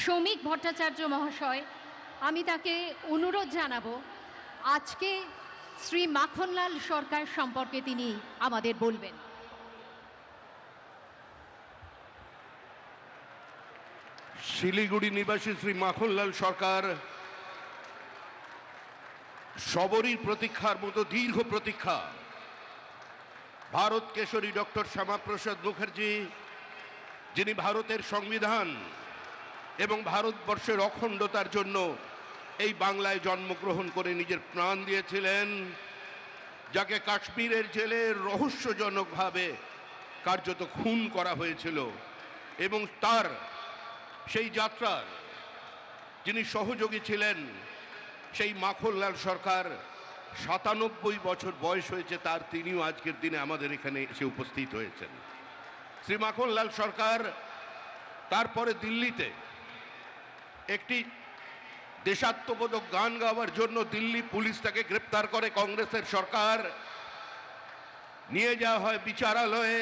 শ্রমিক ভট্টাচার্য মহাশয়, আমি তাকে অনুরোধ জানাবো আজকে শ্রী মাখনলাল সরকার সম্পর্কে তিনি আমাদের বলবেন। শিলিগুড়ি নিবাসী শ্রী মাখনলাল সরকার সবরই প্রতীক্ষার মতো দীর্ঘ প্রতীক্ষা। ভারত কেশরী ডক্টর শ্যামাপ্রসাদ মুখার্জি, যিনি ভারতের সংবিধান এবং ভারতবর্ষের অখণ্ডতার জন্য এই বাংলায় জন্মগ্রহণ করে নিজের প্রাণ দিয়েছিলেন, যাকে কাশ্মীরের জেলে রহস্যজনকভাবে কার্যত খুন করা হয়েছিল, এবং তার সেই যাত্রার যিনি সহযোগী ছিলেন, সেই মাখনলাল সরকার ৯৭ বছর বয়স হয়েছে তার, তিনিও আজকের দিনে আমাদের এখানে এসে উপস্থিত হয়েছেন। শ্রী মাখনলাল সরকার তারপরে দিল্লিতে একটি দেশাত্মবোধক গান গাওয়ার জন্য দিল্লি পুলিশ তাকে গ্রেপ্তার করে। কংগ্রেসের সরকার নিয়ে যাওয়া হয় বিচারালয়ে।